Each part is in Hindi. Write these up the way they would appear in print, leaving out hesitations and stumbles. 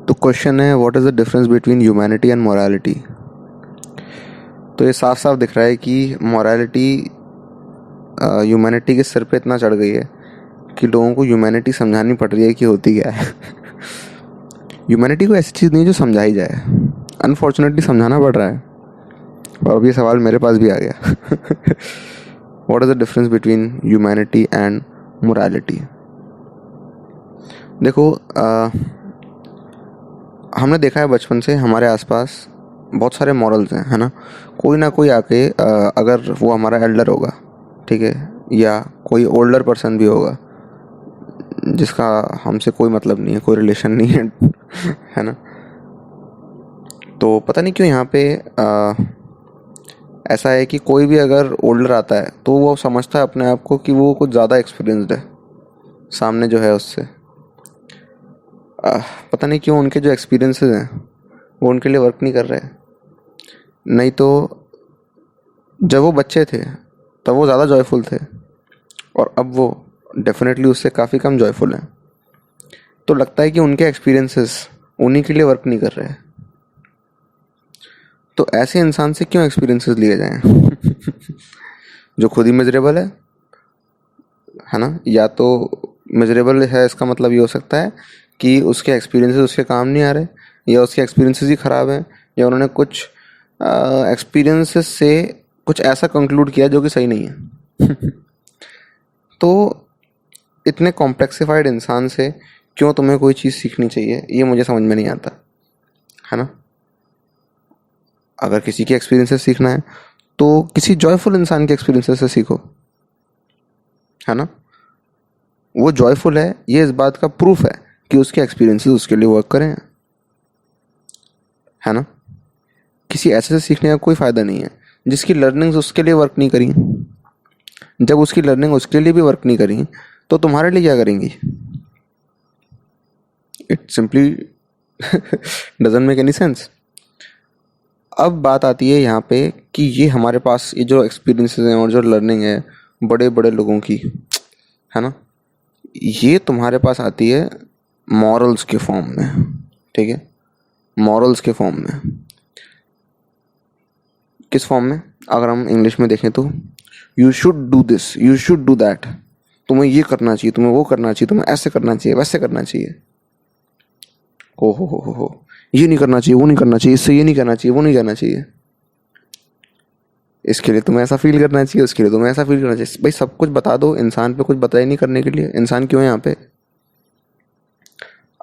तो क्वेश्चन है, what is the difference between humanity and morality. तो ये साफ साफ दिख रहा है कि मोरालिटी ह्यूमैनिटी के सिर पे इतना चढ़ गई है कि लोगों को ह्यूमैनिटी समझानी पड़ रही है कि होती क्या है। ह्यूमैनिटी को ऐसी चीज़ नहीं है जो समझाई जाए, अनफॉर्चुनेटली समझाना पड़ रहा है। और अब ये सवाल मेरे पास भी आ गया। What is the difference between humanity and morality. देखो, हमने देखा है बचपन से हमारे आसपास बहुत सारे मॉरल्स हैं, है ना। कोई ना कोई आके अगर वो हमारा एल्डर होगा, ठीक है, या कोई ओल्डर पर्सन भी होगा जिसका हमसे कोई मतलब नहीं है, कोई रिलेशन नहीं है, है ना। तो पता नहीं क्यों यहाँ पे ऐसा है कि कोई भी अगर ओल्डर आता है तो वो समझता है अपने आप को कि वो कुछ ज़्यादा एक्सपीरियंसड है सामने जो है उससे। पता नहीं क्यों उनके जो एक्सपीरियंसेस हैं वो उनके लिए वर्क नहीं कर रहे। नहीं तो जब वो बच्चे थे तब वो ज़्यादा जॉयफुल थे, और अब वो डेफिनेटली उससे काफ़ी कम जॉयफुल हैं। तो लगता है कि उनके एक्सपीरियंसेस उन्हीं के लिए वर्क नहीं कर रहे। तो ऐसे इंसान से क्यों एक्सपीरियंसेस लिए जाएं जो खुद ही मिजरेबल है ना। या तो मिजरेबल है, इसका मतलब ये हो सकता है कि उसके एक्सपीरियंसेस उसके काम नहीं आ रहे, या उसके एक्सपीरियंसेस ही ख़राब हैं, या उन्होंने कुछ एक्सपीरियंसेस से कुछ ऐसा कंक्लूड किया जो कि सही नहीं है। तो इतने कॉम्प्लेक्सिफाइड इंसान से क्यों तुम्हें कोई चीज़ सीखनी चाहिए, ये मुझे समझ में नहीं आता, है ना। अगर किसी के एक्सपीरियंसेस सीखना है तो किसी जॉयफुल इंसान के एक्सपीरियंसेस से सीखो, है ना। वो जॉयफुल है, ये इस बात का प्रूफ है कि उसके एक्सपीरियंसेस उसके लिए वर्क करें, है ना। किसी ऐसे से सीखने का कोई फ़ायदा नहीं है जिसकी लर्निंग्स उसके लिए वर्क नहीं करी। जब उसकी लर्निंग उसके लिए भी वर्क नहीं करी तो तुम्हारे लिए क्या करेंगी। It simply doesn't make any sense. अब बात आती है यहाँ पे कि ये हमारे पास ये जो एक्सपीरियंसेस हैं और जो लर्निंग है बड़े बड़े लोगों की, है ना, ये तुम्हारे पास आती है मॉरल्स के फॉर्म में, ठीक है। मॉरल्स के फॉर्म में, किस फॉर्म में, अगर हम इंग्लिश में देखें तो you should do this, you should do that, तुम्हें ये करना चाहिए, तुम्हें वो करना चाहिए, तुम्हें ऐसे करना चाहिए, वैसे करना चाहिए। हो, ये नहीं करना चाहिए, वो नहीं करना चाहिए, इससे ये नहीं करना चाहिए, वो नहीं करना चाहिए, इसके लिए तुम्हें ऐसा फील करना चाहिए, उसके लिए तुम्हें ऐसा फील करना चाहिए। भाई सब कुछ बता दो, इंसान पे कुछ बताया नहीं करने के लिए, इंसान क्यों है यहाँ पे।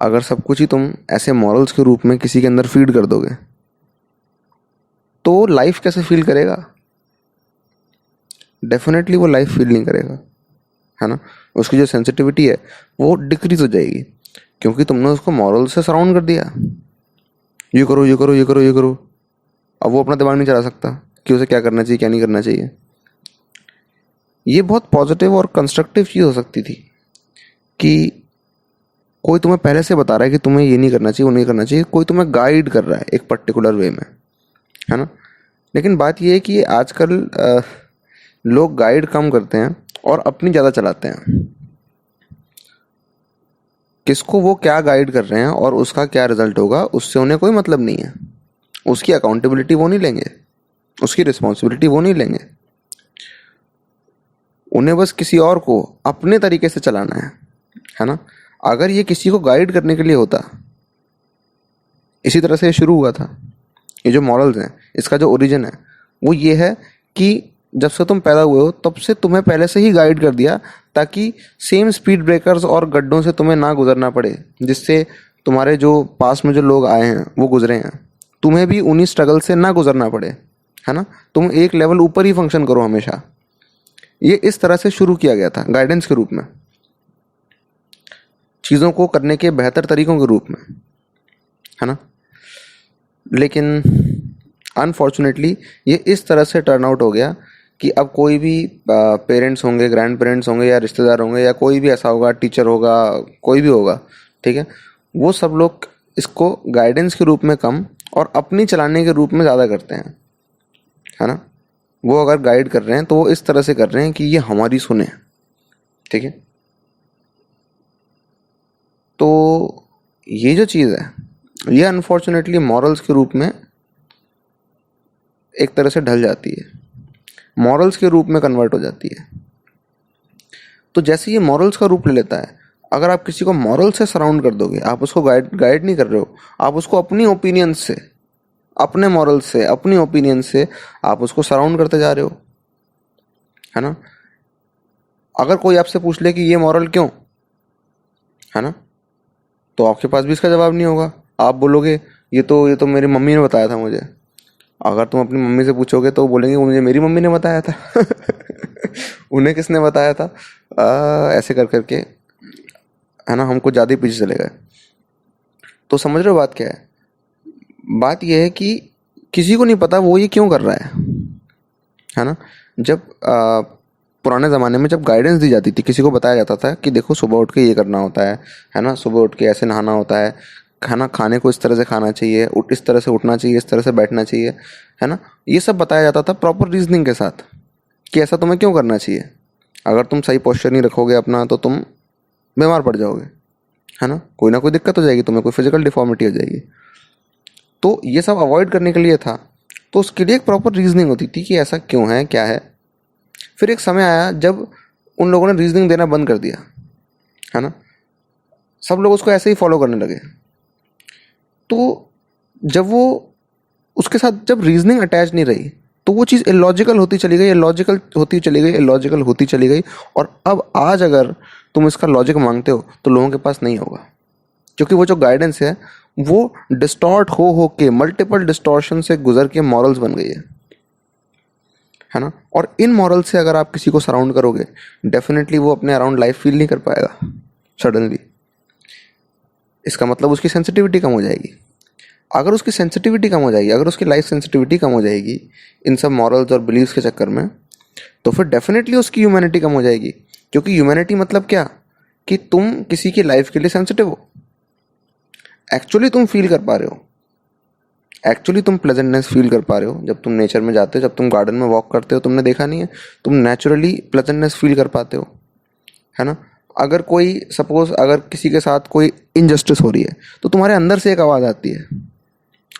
अगर सब कुछ ही तुम ऐसे मॉरल्स के रूप में किसी के अंदर फीड कर दोगे तो लाइफ कैसे फील करेगा। डेफिनेटली वो लाइफ फील नहीं करेगा, है ना। उसकी जो सेंसिटिविटी है वो डिक्रीज हो जाएगी, क्योंकि तुमने उसको मॉरल से सराउंड कर दिया, ये करो ये करो ये करो ये करो। अब वो अपना दिमाग नहीं चला सकता कि उसे क्या करना चाहिए क्या नहीं करना चाहिए। ये बहुत पॉजिटिव और कंस्ट्रक्टिव चीज़ हो सकती थी कि कोई तुम्हें पहले से बता रहा है कि तुम्हें ये नहीं करना चाहिए, वो नहीं करना चाहिए, कोई तुम्हें गाइड कर रहा है एक पर्टिकुलर वे में, है ना। लेकिन बात ये है कि आजकल लोग गाइड कम करते हैं और अपनी ज़्यादा चलाते हैं। किसको वो क्या गाइड कर रहे हैं और उसका क्या रिजल्ट होगा उससे उन्हें कोई मतलब नहीं है। उसकी अकाउंटेबिलिटी वो नहीं लेंगे, उसकी रिस्पॉन्सिबिलिटी वो नहीं लेंगे। उन्हें बस किसी और को अपने तरीके से चलाना है ना। अगर ये किसी को गाइड करने के लिए होता, इसी तरह से ये शुरू हुआ था। ये जो मॉरल्स हैं इसका जो ओरिजिन है वो ये है कि जब से तुम पैदा हुए हो तब से तुम्हें पहले से ही गाइड कर दिया ताकि सेम स्पीड ब्रेकर्स और गड्ढों से तुम्हें ना गुजरना पड़े जिससे तुम्हारे जो पास में जो लोग आए हैं वो गुजरे हैं। तुम्हें भी उन्हीं स्ट्रगल से ना गुजरना पड़े, है ना। तुम एक लेवल ऊपर ही फंक्शन करो हमेशा। ये इस तरह से शुरू किया गया था गाइडेंस के रूप में, चीज़ों को करने के बेहतर तरीकों के रूप में, है ना। लेकिन अनफॉर्चुनेटली ये इस तरह से टर्न आउट हो गया कि अब कोई भी पेरेंट्स होंगे, ग्रैंड पेरेंट्स होंगे या रिश्तेदार होंगे या कोई भी ऐसा होगा, टीचर होगा, कोई भी होगा, ठीक है, वो सब लोग इसको गाइडेंस के रूप में कम और अपनी चलाने के रूप में ज़्यादा करते हैं, है ना। वो अगर गाइड कर रहे हैं तो वो इस तरह से कर रहे हैं कि ये हमारी सुने, ठीक है। तो ये जो चीज़ है ये अनफॉर्चुनेटली मॉरल्स के रूप में एक तरह से ढल जाती है, मॉरल्स के रूप में कन्वर्ट हो जाती है। तो जैसे ये मॉरल्स का रूप ले लेता है, अगर आप किसी को मॉरल से सराउंड कर दोगे, आप उसको गाइड नहीं कर रहे हो, आप उसको अपनी ओपिनियन से, अपने मॉरल से, अपनी ओपिनियन से आप उसको सराउंड करते जा रहे हो, है ना। अगर कोई आपसे पूछ ले कि ये मॉरल क्यों, है ना, तो आपके पास भी इसका जवाब नहीं होगा। आप बोलोगे ये तो मेरी मम्मी ने बताया था मुझे। अगर तुम अपनी मम्मी से पूछोगे तो वो बोलेंगे मुझे मेरी मम्मी ने बताया था। उन्हें किसने बताया था, ऐसे कर करके, है ना, हमको ज़्यादा ही पीछे चले गए। तो समझ रहे हो बात क्या है। बात यह है कि किसी को नहीं पता वो ये क्यों कर रहा है ना। जब पुराने ज़माने में जब गाइडेंस दी जाती थी, किसी को बताया जाता था कि देखो सुबह उठ के ये करना होता है ना, सुबह उठ के ऐसे नहाना होता है, खाना खाने को इस तरह से खाना चाहिए, इस तरह से उठना चाहिए, इस तरह से बैठना चाहिए, है ना। ये सब बताया जाता था प्रॉपर रीजनिंग के साथ कि ऐसा तुम्हें क्यों करना चाहिए। अगर तुम सही पोस्चर नहीं रखोगे अपना तो तुम बीमार पड़ जाओगे, है ना, कोई ना कोई दिक्कत हो जाएगी तुम्हें, कोई फिजिकल डिफॉर्मिटी हो जाएगी। तो ये सब अवॉइड करने के लिए था, तो उसके लिए एक प्रॉपर रीजनिंग होती थी कि ऐसा क्यों है, क्या है। फिर एक समय आया जब उन लोगों ने रीजनिंग देना बंद कर दिया, है ना, सब लोग उसको ऐसे ही फॉलो करने लगे। तो जब वो उसके साथ जब रीजनिंग अटैच नहीं रही तो वो चीज़ इलॉजिकल होती चली गई, इलॉजिकल होती चली गई, इलॉजिकल होती चली गई। और अब आज अगर तुम इसका लॉजिक मांगते हो तो लोगों के पास नहीं होगा, क्योंकि वो जो गाइडेंस है वो डिस्टॉर्ट हो के, मल्टीपल डिस्टॉर्शन से गुजर के मॉरल्स बन गई है ना। और इन मॉरल से अगर आप किसी को सराउंड करोगे, डेफिनेटली वो अपने अराउंड लाइफ फील नहीं कर पाएगा सडनली। इसका मतलब उसकी सेंसिटिविटी कम हो जाएगी। अगर उसकी सेंसिटिविटी कम हो जाएगी, अगर उसकी लाइफ सेंसिटिविटी कम हो जाएगी इन सब मॉरल्स और बिलीव्स के चक्कर में, तो फिर डेफिनेटली उसकी ह्यूमैनिटी कम हो जाएगी। क्योंकि ह्यूमैनिटी मतलब क्या, कि तुम किसी की लाइफ के लिए सेंसिटिव हो, एक्चुअली तुम फील कर पा रहे हो, एक्चुअली तुम प्लेजेंटनेस फील कर पा रहे हो। जब तुम नेचर में जाते हो, जब तुम गार्डन में वॉक करते हो, तुमने देखा नहीं है, तुम नेचुरली प्लेजेंटनेस फील कर पाते हो, है ना। अगर कोई सपोज अगर किसी के साथ कोई इनजस्टिस हो रही है तो तुम्हारे अंदर से एक आवाज़ आती है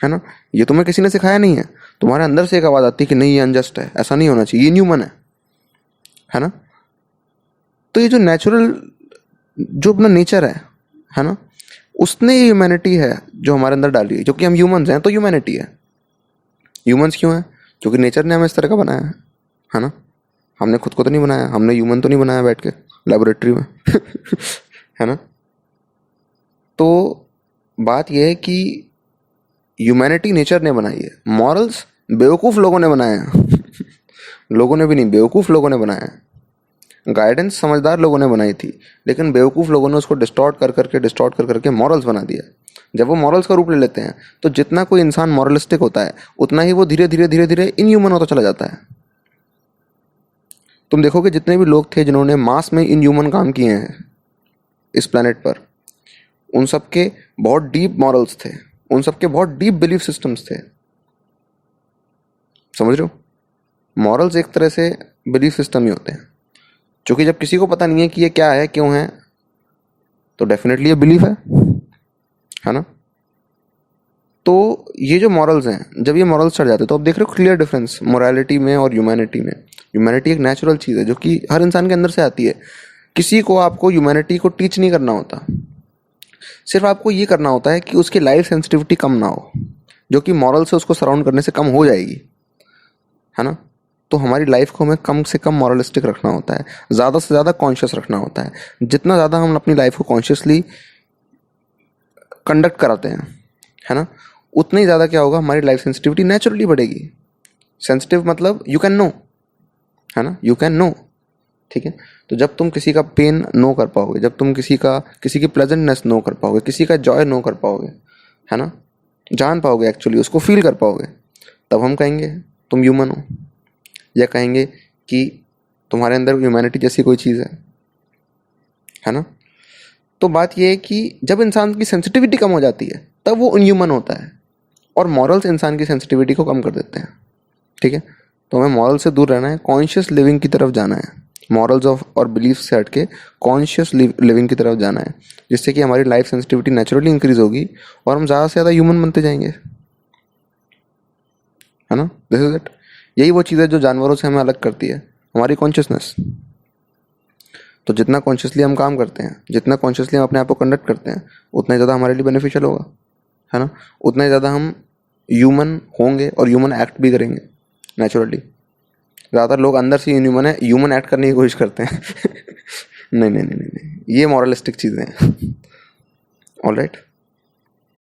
ना। ये तुम्हें किसी ने सिखाया नहीं है, तुम्हारे अंदर से एक आवाज़ आती है कि नहीं ये अनजस्ट है, ऐसा नहीं होना चाहिए, ये न्यूमन है ना। तो ये जो नेचुरल जो अपना नेचर है ना, उसने ये ह्यूमैनिटी है जो हमारे अंदर डाली है। क्योंकि हम ह्यूमंस हैं तो ह्यूमैनिटी है। ह्यूमंस क्यों है, क्योंकि नेचर ने हमें इस तरह का बनाया है ना। हमने खुद को तो नहीं बनाया, हमने ह्यूमन तो नहीं बनाया बैठ के लेबोरेटरी में। है ना। तो बात यह है कि ह्यूमैनिटी नेचर ने बनाई है, मॉरल्स बेवकूफ़ लोगों ने बनाए हैं। लोगों ने भी नहीं, बेवकूफ़ लोगों ने बनाया है। गाइडेंस समझदार लोगों ने बनाई थी, लेकिन बेवकूफ़ लोगों ने उसको डिस्टॉर्ट कर करके मॉरल्स बना दिया। जब वो मॉरल्स का रूप ले लेते हैं तो जितना कोई इंसान मॉरलिस्टिक होता है उतना ही वो धीरे धीरे इनह्यूमन होता चला जाता है। तुम देखोगे जितने भी लोग थे जिन्होंने मास में इनह्यूमन काम किए हैं इस प्लेनेट पर, उन सब के बहुत डीप मॉरल्स थे, उन सब के बहुत डीप बिलीफ सिस्टम्स थे। समझ रहे हो, मॉरल्स एक तरह से बिलीफ सिस्टम ही होते हैं, क्योंकि जब किसी को पता नहीं है कि ये क्या है, क्यों है, तो डेफिनेटली ये बिलीफ है ना। तो ये जो मॉरल्स हैं, जब ये मॉरल्स चढ़ जाते हैं तो आप देख रहे हो क्लियर डिफरेंस मोरालिटी में और ह्यूमैनिटी में। ह्यूमैनिटी एक नेचुरल चीज़ है जो कि हर इंसान के अंदर से आती है। किसी को आपको ह्यूमैनिटी को टीच नहीं करना होता, सिर्फ आपको ये करना होता है कि उसकी लाइफ सेंसिटिविटी कम ना हो, जो कि मॉरल से उसको सराउंड करने से कम हो जाएगी, है ना। तो हमारी लाइफ को हमें कम से कम मॉरलिस्टिक रखना होता है, ज़्यादा से ज़्यादा कॉन्शियस रखना होता है। जितना ज़्यादा हम अपनी लाइफ को कॉन्शियसली कंडक्ट कराते हैं, है ना, उतना ही ज़्यादा क्या होगा, हमारी लाइफ सेंसिटिविटी नेचुरली बढ़ेगी। सेंसिटिव मतलब यू कैन नो, है ना, यू कैन नो, ठीक है। तो जब तुम किसी का पेन नो कर पाओगे, जब तुम किसी की प्लेजेंटनेस नो कर पाओगे, किसी का जॉय नो कर पाओगे, है ना, जान पाओगे, एक्चुअली उसको फील कर पाओगे, तब हम कहेंगे तुम ह्यूमन हो, या कहेंगे कि तुम्हारे अंदर ह्यूमैनिटी जैसी कोई चीज़ है ना। तो बात यह है कि जब इंसान की सेंसिटिविटी कम हो जाती है तब वो अनह्यूमन होता है, और मॉरल्स इंसान की सेंसिटिविटी को कम कर देते हैं, ठीक है। तो हमें मॉरल से दूर रहना है, कॉन्शियस लिविंग की तरफ जाना है, मॉरल्स ऑफ और बिलीफ से हट के कॉन्शियस लिविंग की तरफ जाना है, जिससे कि हमारी लाइफ सेंसिटिविटी नेचुरली इंक्रीज होगी और हम ज़्यादा से ज़्यादा ह्यूमन बनते जाएंगे, है ना। This is it. यही वो चीज़ है जो जानवरों से हमें अलग करती है, हमारी कॉन्शियसनेस। तो जितना कॉन्शियसली हम काम करते हैं, जितना कॉन्शियसली हम अपने आप को कंडक्ट करते हैं, उतना ही ज़्यादा हमारे लिए बेनिफिशियल होगा, है ना। उतना ही ज़्यादा हम ह्यूमन होंगे और ह्यूमन एक्ट भी करेंगे नेचुरली। ज़्यादातर लोग अंदर से ह्यूमन है, ह्यूमन एक्ट करने की कोशिश करते हैं। नहीं नहीं नहीं नहीं नहीं, ये मॉरलिस्टिक चीज़ें हैं। All right.